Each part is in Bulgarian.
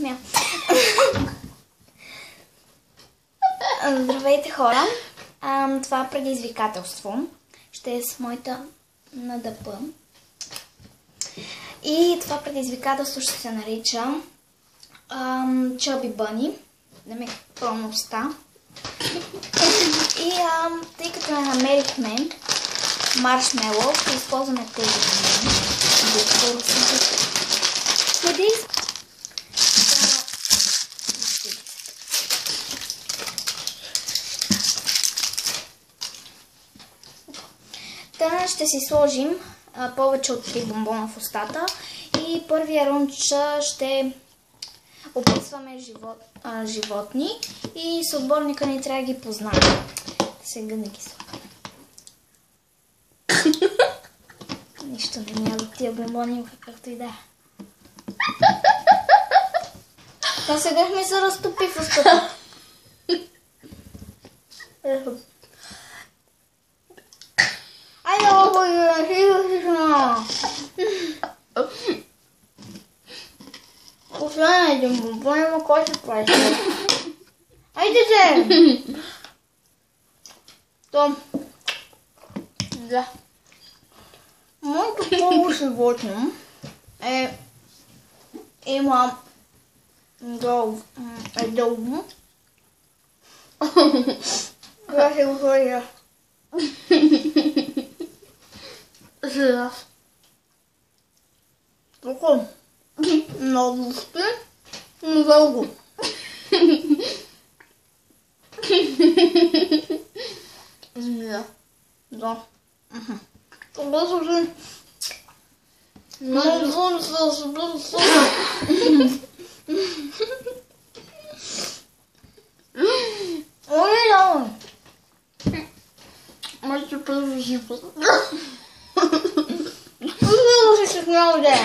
смя. Здравейте, хора! Това предизвикателство ще е с моята НДП. И това предизвикателство ще се нарича Chubby Bunny. Да ме пълността. И тъй като не намерихме маршмело, ще използваме тези думи. Ще си сложим повече от 3 бомбона в устата и първия рунд ще описваме животни и съотборника ни трябва да ги познае. Сега не ги слагаме. Нищо не ми от тия бомбони, както и да е. Та сега ми се разтопи в устата. Айде, последен един бомбон, има кой се прави. Айде се! То. Да. Моето първо животно има дълго. Да се го сложа. Сега. Тук. Много спи, но дълго. Змия. Да. Това слушай. Много се Ой, да. Майче първо живот. Много се смял да е.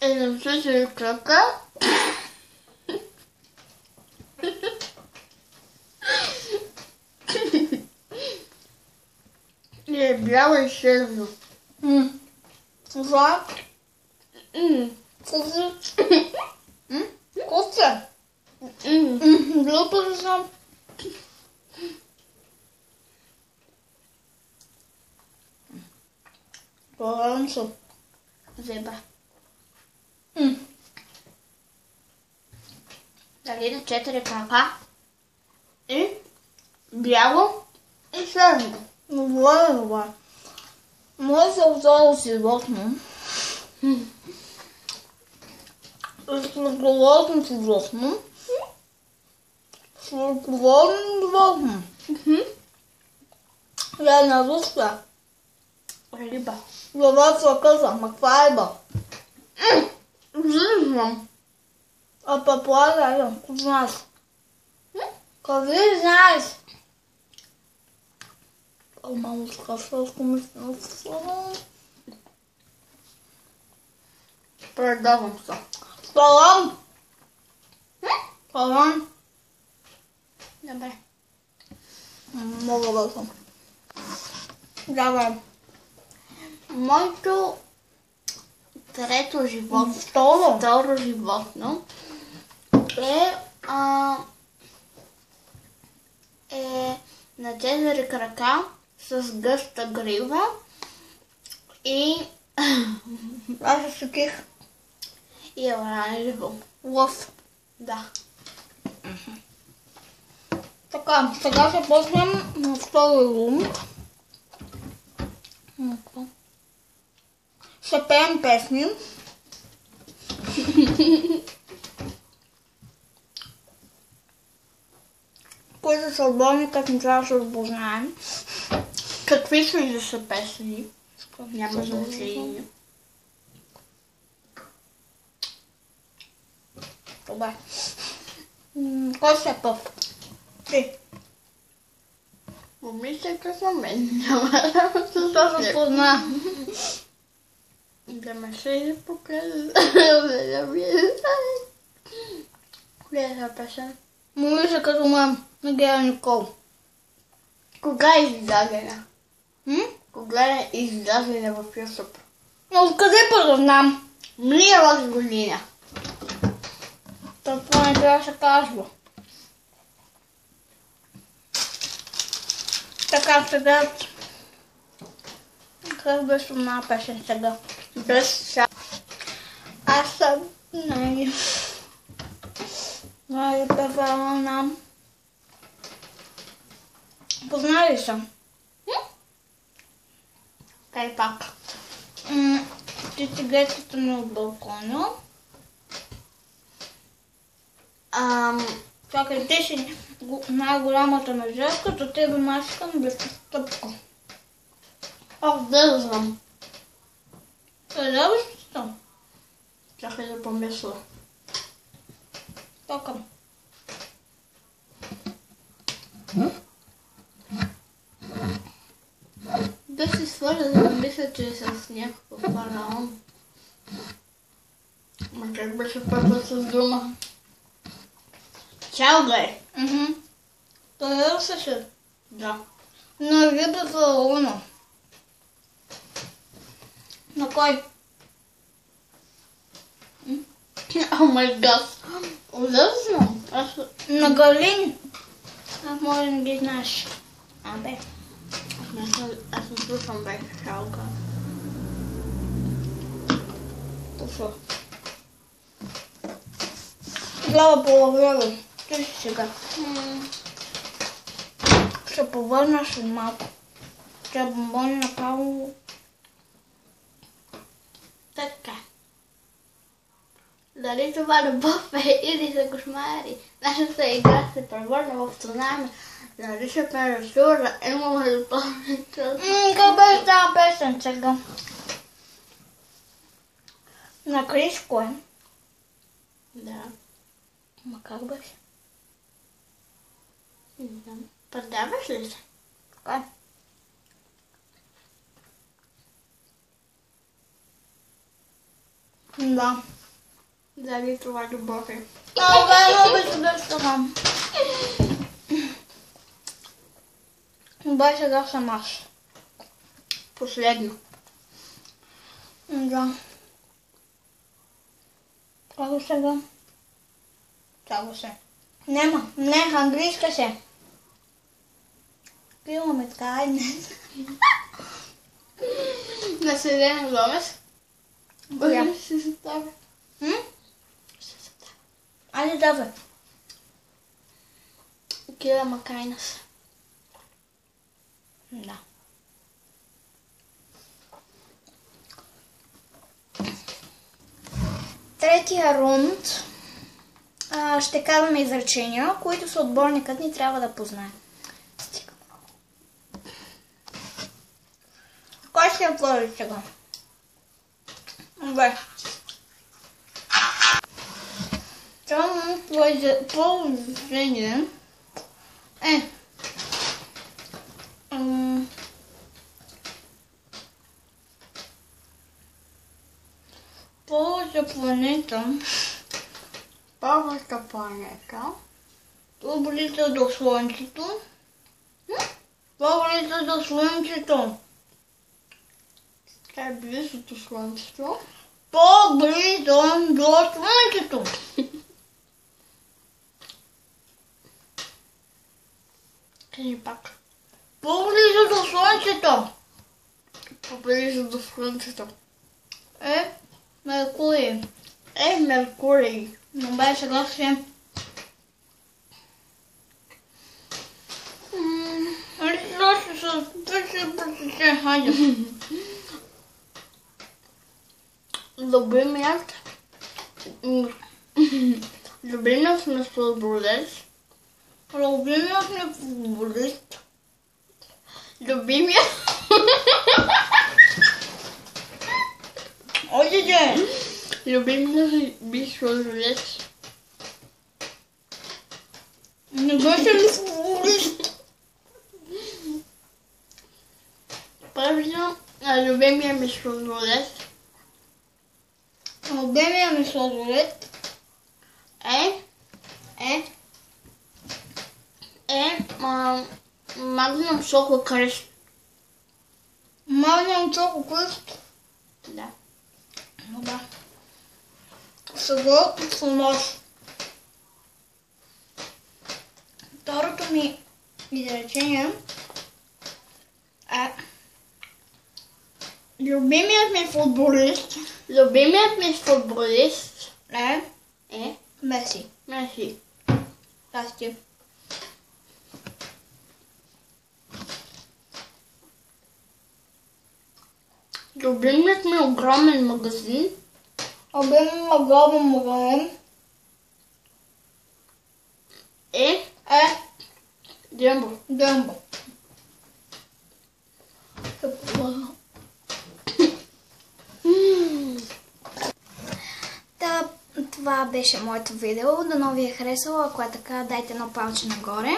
Едно четири крака. И е бяло и черно. Това? Кофе? Глупо съм. Погледам се. Зебра. Дали да 4 крака и бяло и черно. Това. Може да взема животно. Светловодно животно. Светловодно животно. Я на руска. Риба. Това се каза, ма каква риба? Знам. А папуага, какво знаеш? Къде знаеш? Мамо, скашалско мисля. Предавам се. Салам! Салам! Добре. Мога да съм. Давай. Моето трето животно, второ животно е на 4 крака с гъста грива и аз се сетих и е оранжево. Лъв. Да. Така, сега ще почнем на втори рунд. Ще пеем песни. Които са отборни, като не трябва да се опознаем. Какви са и да са песни? Няма значение. Добре. Кой ще е пъв? Ти. Момичета за мен. Няма да се опозна. Да ме се покажа. Да ми е. Коя е за песен? Момиче като мам на Гера Никол. Кога е издадена? Кога е издадена в YouTube? Но откъде па да знам? Минала година. Това не трябва да се казва. Така сега. Как беше една песен сега? Без Аз съм най-любована. Познали съм. Кай пак. Цицигетата ми от балкона. Чакай, ти си най-голямата мъжа, като тебе маскам без стъпка. Да знам. Къде беше там? Чакай да помисля. Така. Да се свързан, мисля, че е с някакъв фараон. Ма как беше първа с дума? Чао бе! Той е се. Да. На риба фараона. На кой? О май гад! Ужасно! На Галин. Може не ги знаеш. Абе. Аз не слушам бе шалка. Пошо. Глава по време. Ти си сега. Ще повърна след малко. Ще бомбони направо. Така. Дали това любов е или за кошмари? Нашата игра се превърна в цунами. Дали ще прерисува, имаме любовни чувства. Как беше тази песен сега? На Кришко е. Да. Ма как беше? Не знам. Предаваш ли се? Така е. Да. Дали това любов е? Много беше без това. Бай сега съм аз. Последно. Да. Како сега? Чаго се. Нема. Не, английска се. Пиваме така, айде. На Селена Гомес? Коя? Ще се става. Ще се става. Айде давай. Кира Макайнас. Да. Третия рунд ще казваме изречения, които съотборникът ни трябва да познае. Кой ще отвори сега? Добре. Това положение е първата планета Първата планета. по-близо до Слънцето. По-близо до Слънцето. Тя е близо до Слънцето. По-близо до Слънцето. Кажи пак. По-близо до Слънцето. По-близо до Слънцето. Меркурий. Меркурий. Добре, сега ще... Хайде. Любимият ми футболист. Любимият ми футболист. Любимият Отиде. Любимият ми футболист. Не беше ли футболист? Първият любимият ми футболист Любимият ми футболист Магнум Шоко Кръст. Магнум Шоко Кръст? Да. Добре. Сега слонож. Второто ми изречение е любимият ми футболист Любимият ми футболист е Меси. Меси. Здрасти. Любимият ми огромен магазин Обем огромен магазин е Джъмбо. Джъмбо. Това беше моето видео. Дано ви е харесало. Ако е така, дайте едно палче нагоре.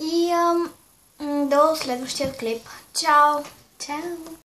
И до следващия клип. Чао! Чао!